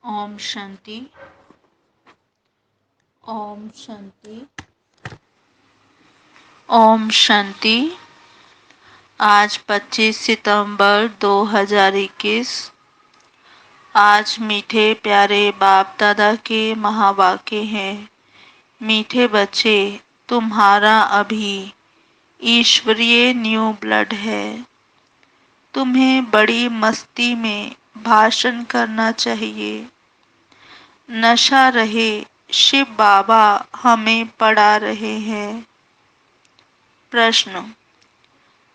ओम शांति। ओम शांति। ओम शांति। आज 25 सितंबर 2021। आज मीठे प्यारे बाप दादा के महावाक्य हैं। मीठे बच्चे, तुम्हारा अभी ईश्वरीय न्यू ब्लड है। तुम्हें बड़ी मस्ती में भाषण करना चाहिए। नशा रहे शिव बाबा हमें पढ़ा रहे हैं। प्रश्न: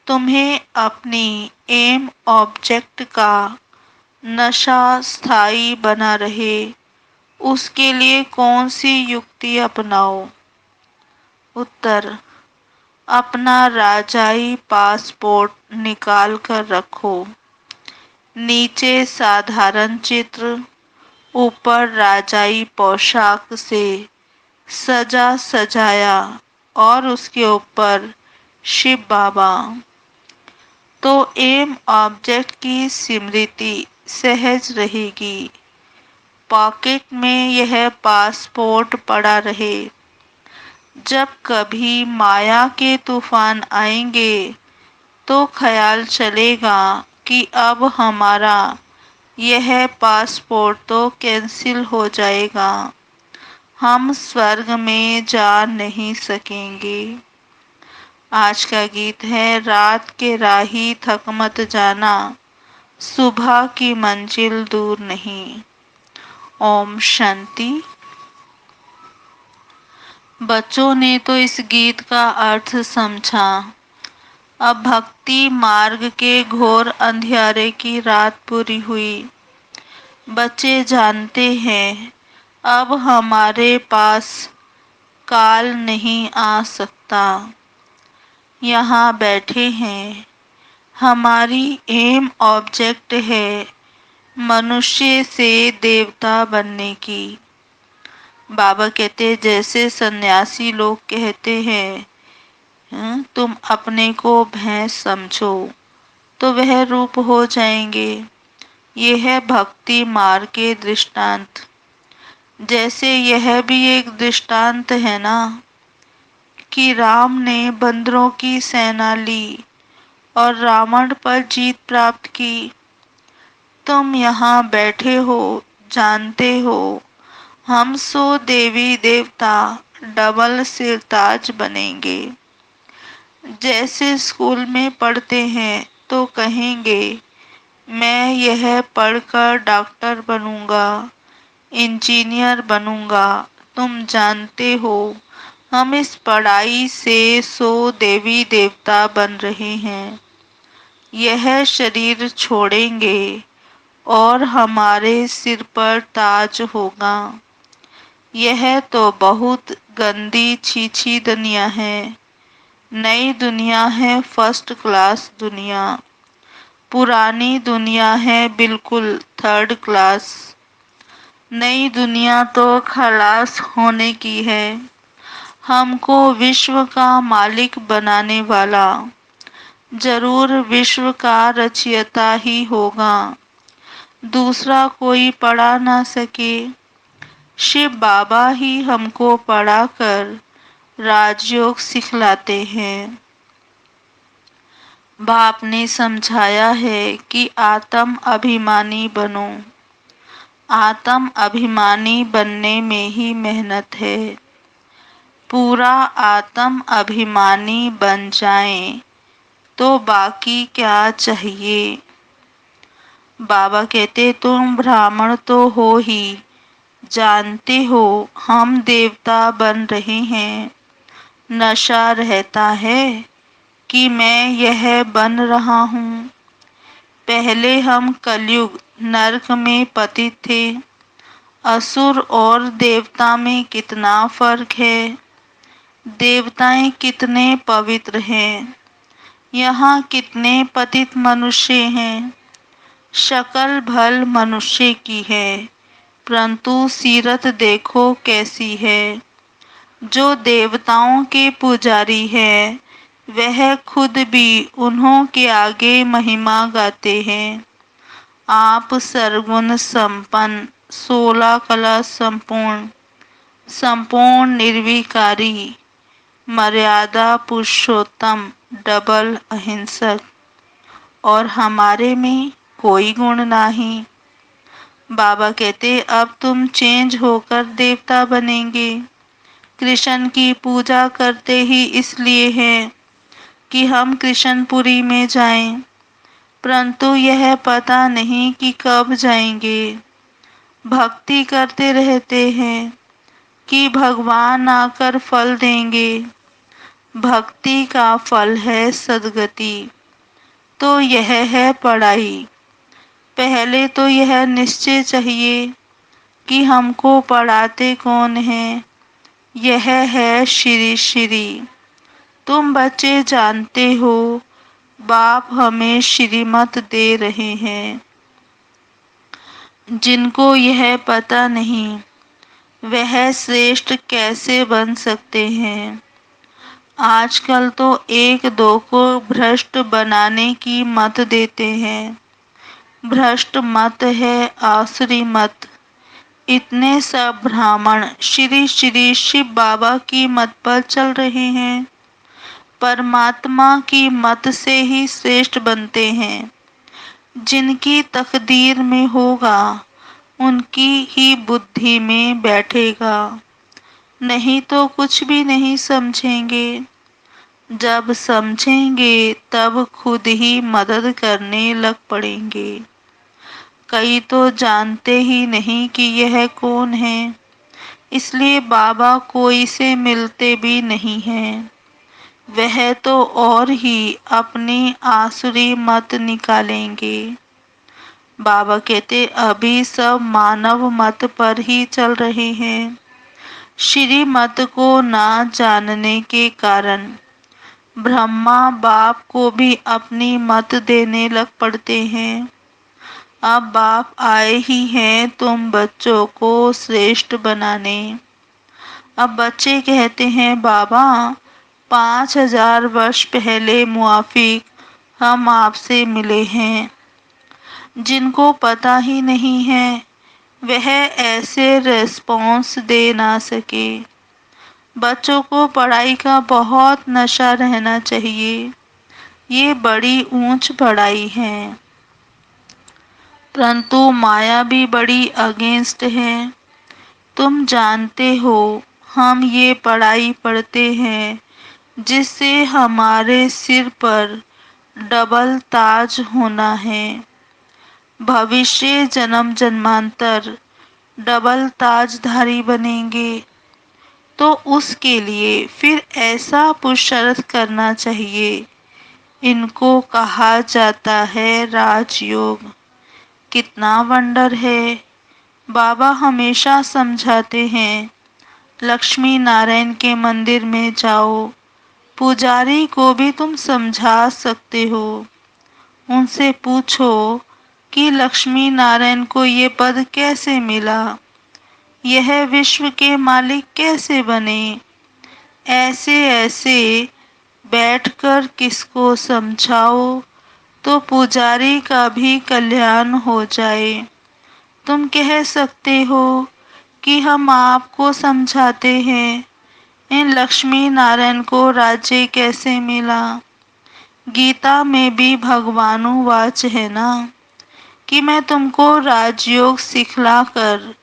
तुम्हें अपनी एम ऑब्जेक्ट का नशा स्थायी बना रहे, उसके लिए कौन सी युक्ति अपनाओ? उत्तर: अपना राजाई पासपोर्ट निकाल कर रखो। नीचे साधारण चित्र, ऊपर राजाई पोशाक से सजा सजाया और उसके ऊपर शिव बाबा। तो एम ऑब्जेक्ट की स्मृति सहज रहेगी। पॉकेट में यह पासपोर्ट पड़ा रहे। जब कभी माया के तूफान आएंगे तो ख्याल चलेगा कि अब हमारा यह पासपोर्ट तो कैंसिल हो जाएगा, हम स्वर्ग में जा नहीं सकेंगे। आज का गीत है रात के राही थक मत जाना, सुबह की मंजिल दूर नहीं। ओम शांति। बच्चों ने तो इस गीत का अर्थ समझा। अब भक्ति मार्ग के घोर अंधियारे की रात पूरी हुई। बच्चे जानते हैं अब हमारे पास काल नहीं आ सकता। यहाँ बैठे हैं, हमारी एम ऑब्जेक्ट है मनुष्य से देवता बनने की। बाबा कहते जैसे सन्यासी लोग कहते हैं, तुम अपने को भैंस समझो तो वह रूप हो जाएंगे। ये है भक्ति मार्ग के दृष्टांत। जैसे यह भी एक दृष्टांत है ना कि राम ने बंदरों की सेना ली और रावण पर जीत प्राप्त की। तुम यहाँ बैठे हो, जानते हो हम सो देवी देवता डबल सिरताज बनेंगे। जैसे स्कूल में पढ़ते हैं तो कहेंगे मैं यह पढ़कर डॉक्टर बनूंगा, इंजीनियर बनूंगा। तुम जानते हो हम इस पढ़ाई से सो देवी देवता बन रहे हैं। यह शरीर छोड़ेंगे और हमारे सिर पर ताज होगा। यह तो बहुत गंदी छीछी दुनिया है। नई दुनिया है फर्स्ट क्लास दुनिया। पुरानी दुनिया है बिल्कुल थर्ड क्लास। नई दुनिया तो खलास होने की है। हमको विश्व का मालिक बनाने वाला जरूर विश्व का रचयिता ही होगा, दूसरा कोई पढ़ा ना सके। शिव बाबा ही हमको पढ़ाकर राजयोग सिखलाते हैं। बाप ने समझाया है कि आत्म अभिमानी बनो। आत्म अभिमानी बनने में ही मेहनत है। पूरा आत्म अभिमानी बन जाएं तो बाकी क्या चाहिए। बाबा कहते तुम ब्राह्मण तो हो ही, जानते हो हम देवता बन रहे हैं। नशा रहता है कि मैं यह बन रहा हूँ। पहले हम कलयुग नरक में पतित थे। असुर और देवता में कितना फर्क है। देवताएं कितने पवित्र हैं, यहाँ कितने पतित मनुष्य हैं। शक्ल भल मनुष्य की है परंतु सीरत देखो कैसी है। जो देवताओं के पुजारी है वह खुद भी उन्हों के आगे महिमा गाते हैं। आप सर्वगुण संपन्न 16 कला संपूर्ण, संपूर्ण निर्विकारी, मर्यादा पुरुषोत्तम, डबल अहिंसक, और हमारे में कोई गुण नहीं। बाबा कहते अब तुम चेंज होकर देवता बनेंगे। कृष्ण की पूजा करते ही इसलिए है कि हम कृष्णपुरी में जाएं, परंतु यह पता नहीं कि कब जाएंगे। भक्ति करते रहते हैं कि भगवान आकर फल देंगे। भक्ति का फल है सद्गति। तो यह है पढ़ाई। पहले तो यह निश्चय चाहिए कि हमको पढ़ाते कौन है। यह है श्री श्री। तुम बच्चे जानते हो बाप हमें श्रीमत दे रहे हैं। जिनको यह पता नहीं वह श्रेष्ठ कैसे बन सकते हैं। आजकल तो एक दो को भ्रष्ट बनाने की मत देते हैं। भ्रष्ट मत है आसुरी मत। इतने सब ब्राह्मण श्री श्री शिव बाबा की मत पर चल रहे हैं। परमात्मा की मत से ही श्रेष्ठ बनते हैं। जिनकी तकदीर में होगा उनकी ही बुद्धि में बैठेगा, नहीं तो कुछ भी नहीं समझेंगे। जब समझेंगे तब खुद ही मदद करने लग पड़ेंगे। कई तो जानते ही नहीं कि यह कौन है, इसलिए बाबा कोई से मिलते भी नहीं हैं। वह तो और ही अपनी आसुरी मत निकालेंगे। बाबा कहते अभी सब मानव मत पर ही चल रहे हैं। श्री मत को ना जानने के कारण ब्रह्मा बाप को भी अपनी मत देने लग पड़ते हैं। अब बाप आए ही हैं तुम बच्चों को श्रेष्ठ बनाने। अब बच्चे कहते हैं बाबा 5000 वर्ष पहले मुआफिक हम आपसे मिले हैं। जिनको पता ही नहीं है वह ऐसे रेस्पॉन्स दे ना सके। बच्चों को पढ़ाई का बहुत नशा रहना चाहिए। ये बड़ी ऊंच पढ़ाई है, परंतु माया भी बड़ी अगेंस्ट है। तुम जानते हो हम ये पढ़ाई पढ़ते हैं जिससे हमारे सिर पर डबल ताज होना है। भविष्य जन्म जन्मांतर डबल ताजधारी बनेंगे। तो उसके लिए फिर ऐसा पुरुषार्थ करना चाहिए। इनको कहा जाता है राजयोग। कितना वंडर है। बाबा हमेशा समझाते हैं लक्ष्मी नारायण के मंदिर में जाओ। पुजारी को भी तुम समझा सकते हो। उनसे पूछो कि लक्ष्मी नारायण को ये पद कैसे मिला, यह विश्व के मालिक कैसे बने। ऐसे ऐसे बैठकर किसको समझाओ तो पुजारी का भी कल्याण हो जाए। तुम कह सकते हो कि हम आपको समझाते हैं इन लक्ष्मी नारायण को राज्य कैसे मिला। गीता में भी भगवानुवाच है ना कि मैं तुमको राजयोग सिखलाकर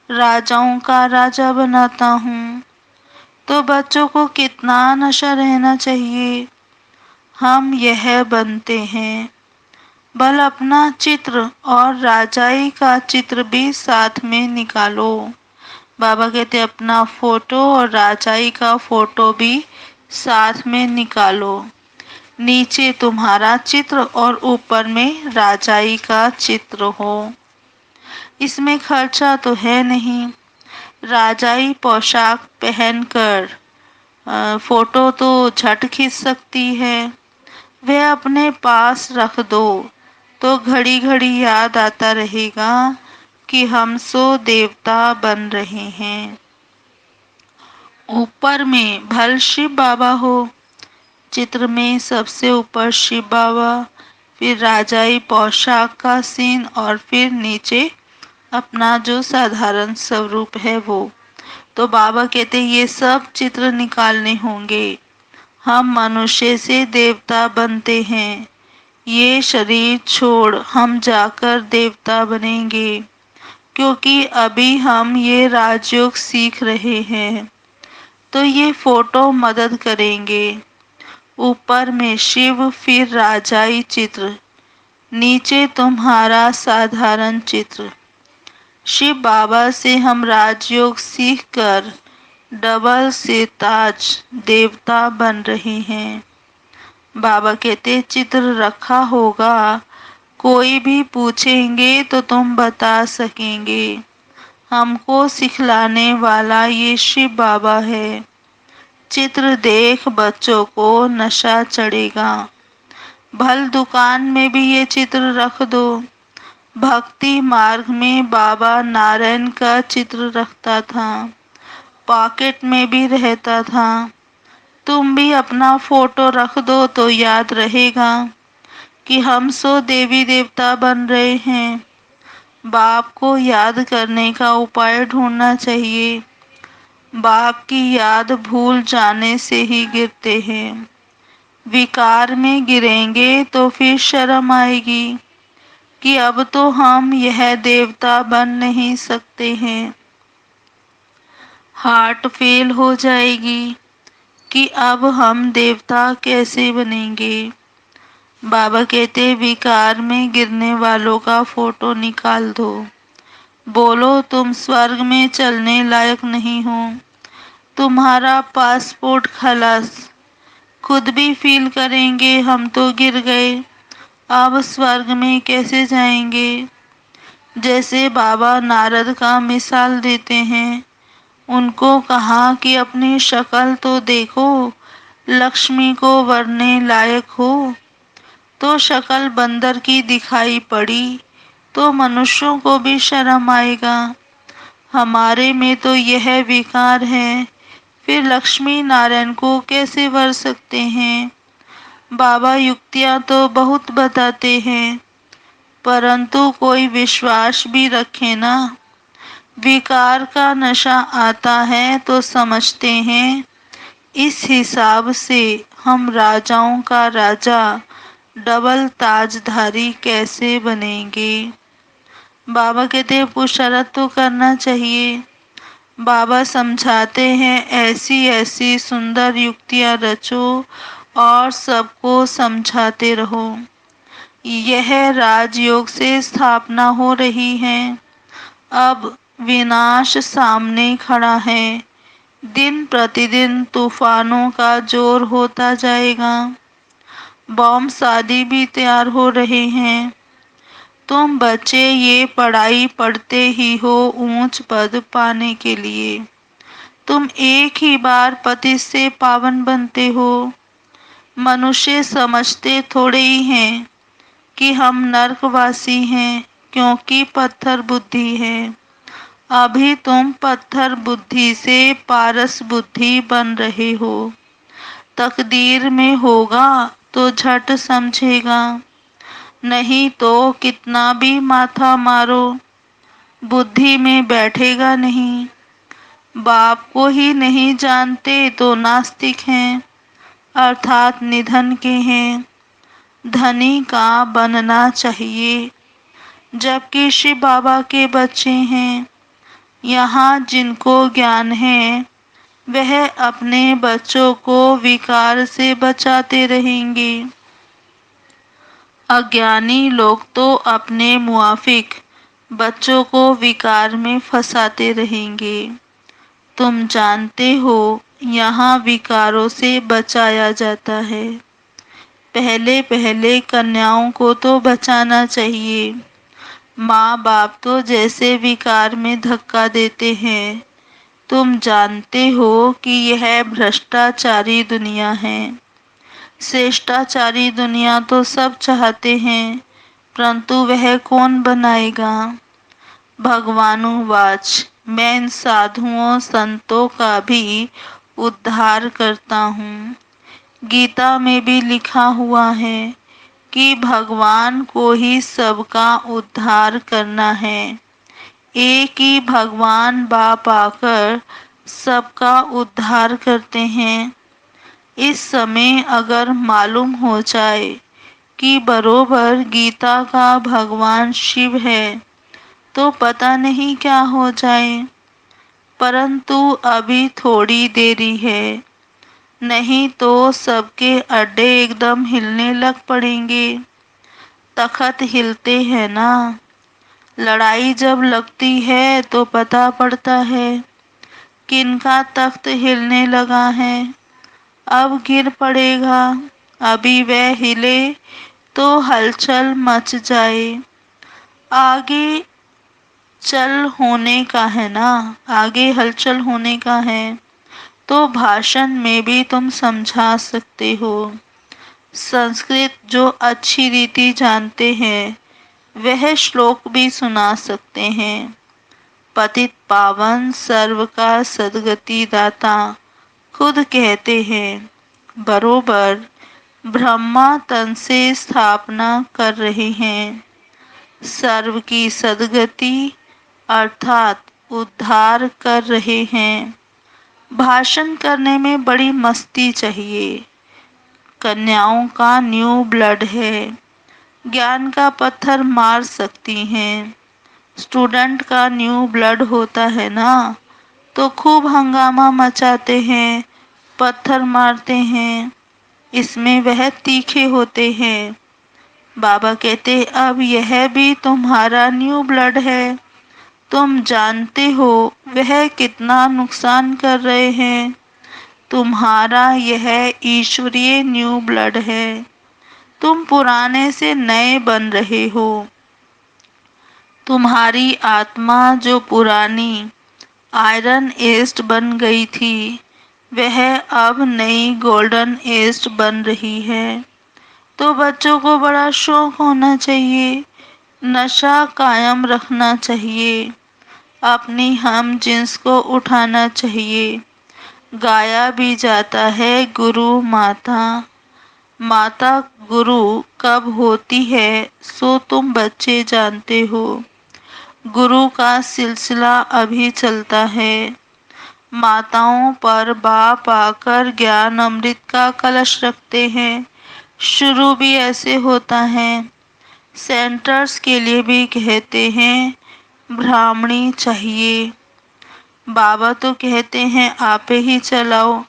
राजाओं का राजा बनाता हूँ। तो बच्चों को कितना नशा रहना चाहिए। हम यह बनते हैं। बल अपना चित्र और राजाई का चित्र भी साथ में निकालो। बाबा कहते अपना फोटो और राजाई का फोटो भी साथ में निकालो। नीचे तुम्हारा चित्र और ऊपर में राजाई का चित्र हो। इसमें खर्चा तो है नहीं। राजाई पोशाक पहनकर फोटो तो झट खींच सकती है। वह अपने पास रख दो तो घड़ी घड़ी याद आता रहेगा कि हम सो देवता बन रहे हैं। ऊपर में भल शिव बाबा हो। चित्र में सबसे ऊपर शिव बाबा, फिर राजाई पोशाक का सीन और फिर नीचे अपना जो साधारण स्वरूप है वो। तो बाबा कहते ये सब चित्र निकालने होंगे। हम मनुष्य से देवता बनते हैं, ये शरीर छोड़ हम जाकर देवता बनेंगे, क्योंकि अभी हम ये राजयोग सीख रहे हैं। तो ये फोटो मदद करेंगे। ऊपर में शिव, फिर राजाई चित्र, नीचे तुम्हारा साधारण चित्र। शिव बाबा से हम राजयोग सीखकर डबल सिरताज देवता बन रहे हैं। बाबा कहते चित्र रखा होगा, कोई भी पूछेंगे तो तुम बता सकेंगे। हमको सिखलाने वाला ये शिव बाबा है। चित्र देख बच्चों को नशा चढ़ेगा। भल दुकान में भी ये चित्र रख दो। भक्ति मार्ग में बाबा नारायण का चित्र रखता था, पॉकेट में भी रहता था। तुम भी अपना फोटो रख दो तो याद रहेगा कि हम सो देवी देवता बन रहे हैं। बाप को याद करने का उपाय ढूंढना चाहिए। बाप की याद भूल जाने से ही गिरते हैं। विकार में गिरेंगे तो फिर शर्म आएगी कि अब तो हम यह देवता बन नहीं सकते हैं। हार्ट फेल हो जाएगी कि अब हम देवता कैसे बनेंगे। बाबा कहते विकार में गिरने वालों का फोटो निकाल दो। बोलो तुम स्वर्ग में चलने लायक नहीं हो, तुम्हारा पासपोर्ट खलास। खुद भी फील करेंगे हम तो गिर गए, अब स्वर्ग में कैसे जाएंगे। जैसे बाबा नारद का मिसाल देते हैं। उनको कहा कि अपनी शक्ल तो देखो, लक्ष्मी को वरने लायक हो। तो शक्ल बंदर की दिखाई पड़ी तो मनुष्यों को भी शर्म आएगा। हमारे में तो यह विकार है, फिर लक्ष्मी नारायण को कैसे वर सकते हैं। बाबा युक्तियां तो बहुत बताते हैं, परंतु कोई विश्वास भी रखे ना। विकार का नशा आता है तो समझते हैं इस हिसाब से हम राजाओं का राजा डबल ताजधारी कैसे बनेंगे। बाबा कहते हैं पुरुषार्थ तो करना चाहिए। बाबा समझाते हैं ऐसी ऐसी सुंदर युक्तियां रचो और सबको समझाते रहो। यह राजयोग से स्थापना हो रही है। अब विनाश सामने खड़ा है। दिन प्रतिदिन तूफानों का जोर होता जाएगा। बॉम्ब शादी भी तैयार हो रहे हैं। तुम बच्चे ये पढ़ाई पढ़ते ही हो ऊंच पद पाने के लिए। तुम एक ही बार पति से पावन बनते हो। मनुष्य समझते थोड़े ही हैं कि हम नरकवासी हैं, क्योंकि पत्थर बुद्धि है। अभी तुम पत्थर बुद्धि से पारस बुद्धि बन रहे हो। तकदीर में होगा तो झट समझेगा, नहीं तो कितना भी माथा मारो बुद्धि में बैठेगा नहीं। बाप को ही नहीं जानते तो नास्तिक हैं, अर्थात निधन के हैं। धनी का बनना चाहिए, जबकि शिव बाबा के बच्चे हैं। यहाँ जिनको ज्ञान है वह अपने बच्चों को विकार से बचाते रहेंगे। अज्ञानी लोग तो अपने मुआफिक बच्चों को विकार में फंसाते रहेंगे। तुम जानते हो यहाँ विकारों से बचाया जाता है। पहले पहले कन्याओं को तो बचाना चाहिए। माँ बाप तो जैसे विकार में धक्का देते हैं। तुम जानते हो कि यह भ्रष्टाचारी दुनिया है। श्रेष्ठाचारी दुनिया तो सब चाहते हैं, परंतु वह कौन बनाएगा। भगवानुवाच मैं इन साधुओं संतों का भी उद्धार करता हूँ। गीता में भी लिखा हुआ है कि भगवान को ही सबका उद्धार करना है। एक ही भगवान बाप आकर सबका उद्धार करते हैं। इस समय अगर मालूम हो जाए कि बरोबर गीता का भगवान शिव है तो पता नहीं क्या हो जाए। परंतु अभी थोड़ी देरी है, नहीं तो सबके अड्डे एकदम हिलने लग पड़ेंगे। तख्त हिलते हैं ना, लड़ाई जब लगती है तो पता पड़ता है किनका तख्त हिलने लगा है। अब गिर पड़ेगा, अभी वह हिले तो हलचल मच जाए। आगे चल होने का है ना, आगे हलचल होने का है तो भाषण में भी तुम समझा सकते हो। संस्कृत जो अच्छी रीति जानते हैं वह श्लोक भी सुना सकते हैं। पतित पावन सर्व का सद्गति दाता खुद कहते हैं। बरोबर ब्रह्मा तन से स्थापना कर रहे हैं। सर्व की सद्गति अर्थात उद्धार कर रहे हैं। भाषण करने में बड़ी मस्ती चाहिए। कन्याओं का न्यू ब्लड है, ज्ञान का पत्थर मार सकती हैं। स्टूडेंट का न्यू ब्लड होता है ना, तो खूब हंगामा मचाते हैं, पत्थर मारते हैं। इसमें वह तीखे होते हैं। बाबा कहते अब यह भी तुम्हारा न्यू ब्लड है, तुम जानते हो वह कितना नुकसान कर रहे हैं। तुम्हारा यह ईश्वरीय न्यू ब्लड है, तुम पुराने से नए बन रहे हो। तुम्हारी आत्मा जो पुरानी आयरन एस्ट बन गई थी वह अब नई गोल्डन एस्ट बन रही है। तो बच्चों को बड़ा शौक होना चाहिए, नशा कायम रखना चाहिए, अपनी हम जिन्स को उठाना चाहिए। गाया भी जाता है गुरु माता, माता गुरु कब होती है सो तुम बच्चे जानते हो। गुरु का सिलसिला अभी चलता है। माताओं पर बाप आकर ज्ञान अमृत का कलश रखते हैं। शुरू भी ऐसे होता है। सेंटर्स के लिए भी कहते हैं ब्राह्मणी चाहिए। बाबा तो कहते हैं आपे ही चलाओ,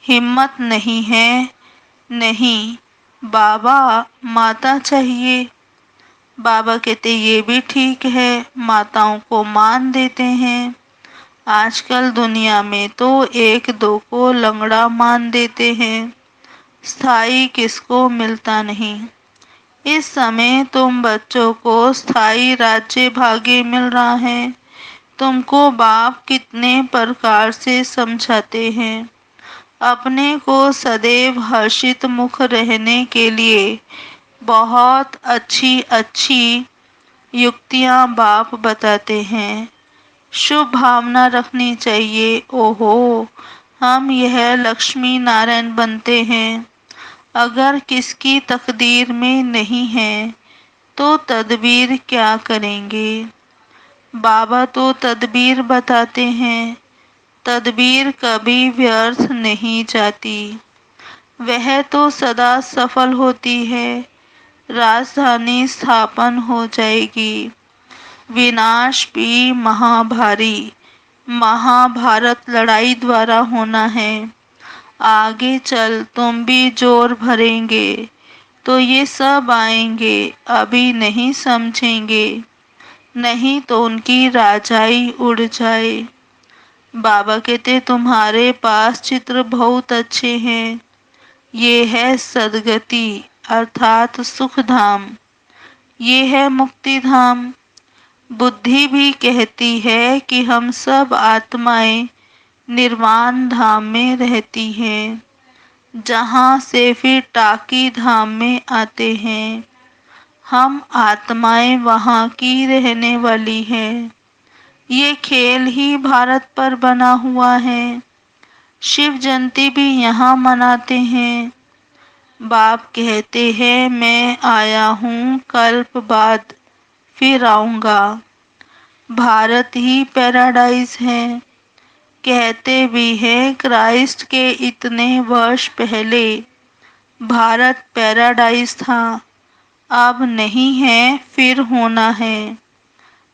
हिम्मत नहीं है। नहीं बाबा, माता चाहिए। बाबा कहते ये भी ठीक है, माताओं को मान देते हैं। आजकल दुनिया में तो एक दो को लंगड़ा मान देते हैं, स्थाई किसको मिलता नहीं। इस समय तुम बच्चों को स्थाई राज्य भाग्य मिल रहा है। तुमको बाप कितने प्रकार से समझाते हैं। अपने को सदैव हर्षित मुख रहने के लिए बहुत अच्छी अच्छी युक्तियां बाप बताते हैं। शुभ भावना रखनी चाहिए। ओहो, हम यह लक्ष्मी नारायण बनते हैं। अगर किसकी तकदीर में नहीं है तो तदबीर क्या करेंगे। बाबा तो तदबीर बताते हैं। तदबीर कभी व्यर्थ नहीं जाती, वह तो सदा सफल होती है। राजधानी स्थापन हो जाएगी। विनाश भी महाभारी महाभारत लड़ाई द्वारा होना है। आगे चल तुम भी जोर भरेंगे तो ये सब आएंगे, अभी नहीं समझेंगे, नहीं तो उनकी राजाई उड़ जाए। बाबा कहते तुम्हारे पास चित्र बहुत अच्छे हैं। ये है सदगति अर्थात सुख धाम, ये है मुक्ति धाम। बुद्धि भी कहती है कि हम सब आत्माएं निर्वाण धाम में रहती हैं, जहाँ से फिर टाकी धाम में आते हैं। हम आत्माएं वहाँ की रहने वाली हैं। ये खेल ही भारत पर बना हुआ है। शिव जयंती भी यहाँ मनाते हैं। बाप कहते हैं मैं आया हूँ, कल्प बाद फिर आऊँगा। भारत ही पैराडाइज है। कहते भी हैं क्राइस्ट के इतने वर्ष पहले भारत पैराडाइज था। अब नहीं है, फिर होना है।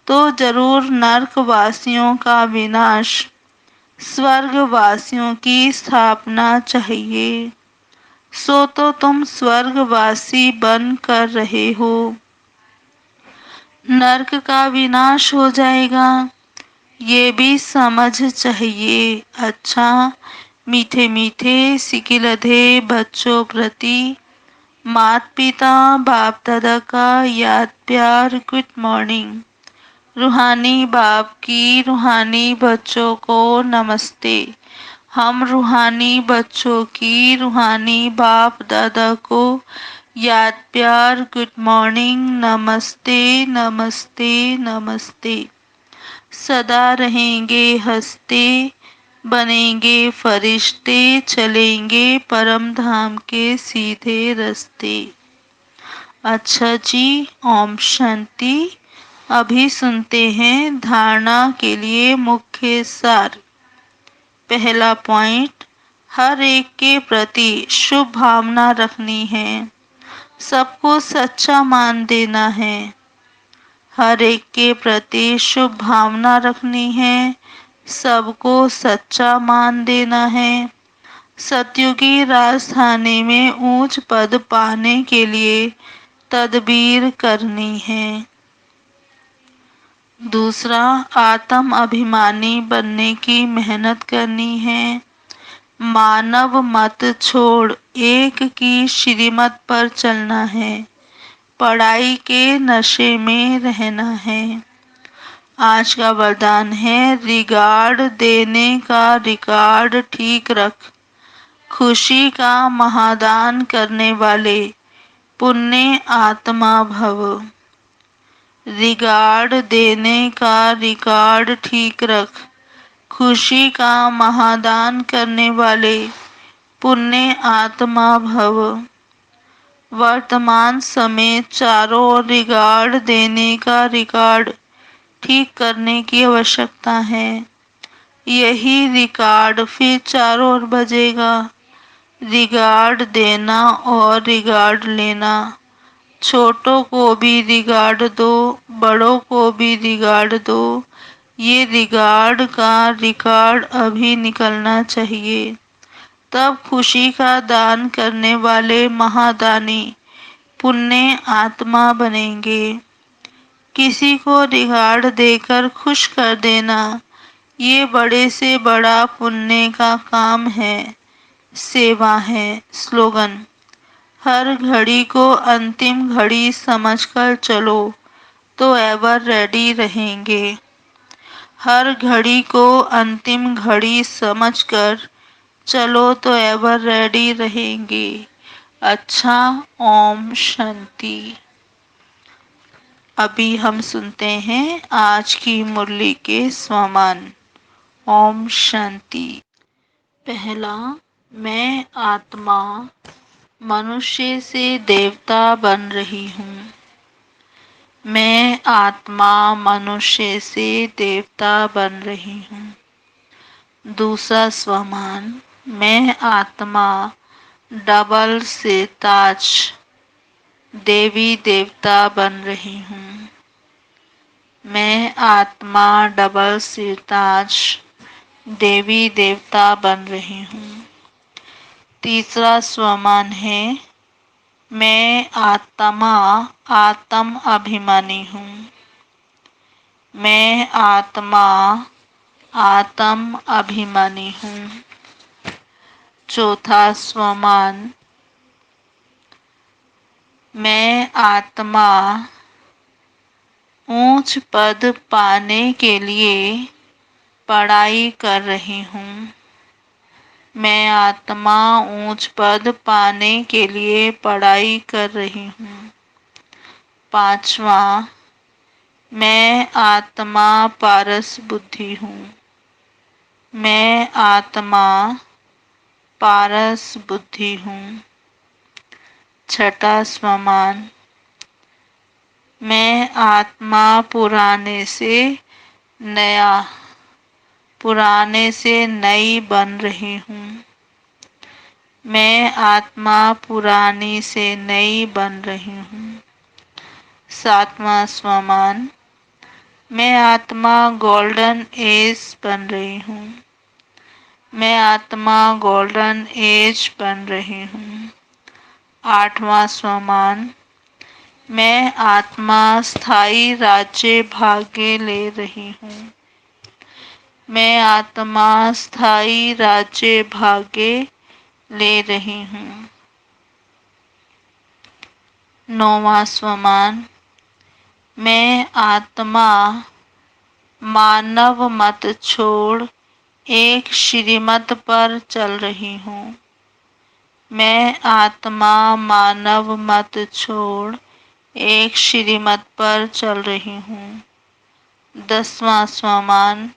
तो जरूर नर्कवासियों का विनाश, स्वर्गवासियों की स्थापना चाहिए। सो तो तुम स्वर्गवासी बन कर रहे हो, नर्क का विनाश हो जाएगा, ये भी समझ चाहिए। अच्छा, मीठे मीठे सिकिलधे बच्चों प्रति माता पिता बाप दादा का याद प्यार गुड मॉर्निंग। रूहानी बाप की रूहानी बच्चों को नमस्ते। हम रूहानी बच्चों की रूहानी बाप दादा को याद प्यार गुड मॉर्निंग, नमस्ते नमस्ते नमस्ते। सदा रहेंगे हंसते, बनेंगे फरिश्ते, चलेंगे परम धाम के सीधे रास्ते। अच्छा जी, ओम शांति। अभी सुनते हैं धारणा के लिए मुख्य सार। पहला पॉइंट, हर एक के प्रति शुभ भावना रखनी है, सबको सच्चा मान देना है। हर एक के प्रति शुभ भावना रखनी है, सबको सच्चा मान देना है। सतयुगी राजधानी में ऊंच पद पाने के लिए तदबीर करनी है। दूसरा, आत्म अभिमानी बनने की मेहनत करनी है। मानव मत छोड़ एक की श्रीमत पर चलना है। पढ़ाई के नशे में रहना है। आज का वरदान है, रिगार्ड देने का रिकॉर्ड ठीक रख। खुशी का महादान करने वाले पुण्य आत्मा भव। रिगार्ड देने का रिकॉर्ड ठीक रख। खुशी का महादान करने वाले पुण्य आत्मा भव। वर्तमान समय चारों ओर रिगार्ड देने का रिकॉर्ड ठीक करने की आवश्यकता है। यही रिकॉर्ड फिर चारों ओर बजेगा। रिगार्ड देना और रिगार्ड लेना। छोटों को भी रिगार्ड दो, बड़ों को भी रिगार्ड दो। ये रिगार्ड का रिकॉर्ड अभी निकलना चाहिए। तब खुशी का दान करने वाले महादानी पुण्य आत्मा बनेंगे। किसी को रिगार्ड देकर खुश कर देना, ये बड़े से बड़ा पुण्य का काम है, सेवा है। स्लोगन, हर घड़ी को अंतिम घड़ी समझकर चलो तो एवर रेडी रहेंगे। हर घड़ी को अंतिम घड़ी समझकर चलो तो एवर रेडी रहेंगे। अच्छा, ओम शांति। अभी हम सुनते हैं आज की मुरली के स्वमान। ओम शांति। पहला, मैं आत्मा मनुष्य से देवता बन रही हूँ। मैं आत्मा मनुष्य से देवता बन रही हूँ। दूसरा स्वमान, मैं आत्मा डबल से ताज देवी देवता बन रही हूँ। मैं आत्मा डबल से ताज देवी देवता बन रही हूँ। तीसरा स्वमान है, मैं आत्मा आत्म अभिमानी हूँ। मैं आत्मा आत्म अभिमानी हूँ। चौथा स्वमान, मैं आत्मा ऊंच पद पाने के लिए पढ़ाई कर रही हूँ। मैं आत्मा ऊंच पद पाने के लिए पढ़ाई कर रही हूँ। पांचवा, मैं आत्मा पारस बुद्धि हूँ। मैं आत्मा पारस बुद्धि हूँ। छठा स्वमान, मैं आत्मा पुराने से नया, पुराने से नई बन रही हूँ। मैं आत्मा पुरानी से नई बन रही हूँ। सातवां स्वमान, मैं आत्मा गोल्डन एज बन रही हूँ। मैं आत्मा गोल्डन एज बन रही हूँ। आठवां स्वमान, मैं आत्मा स्थायी राज्य भाग्य ले रही हूँ। मैं आत्मा स्थायी राज्य भाग्य ले रही हूँ। नौवां स्वमान, मैं आत्मा मानव मत छोड़ एक श्रीमत पर चल रही हूँ। मैं आत्मा मानव मत छोड़ एक श्रीमत पर चल रही हूँ। 10वां स्वमान,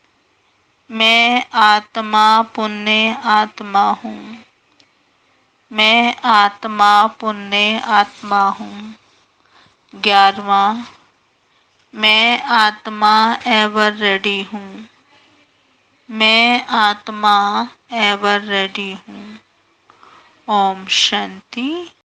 मैं आत्मा पुण्य आत्मा हूँ। मैं आत्मा पुण्य आत्मा हूँ। 11वां, मैं आत्मा एवर रेडी हूँ। मैं आत्मा एवर रेडी हूँ। ओम शांति।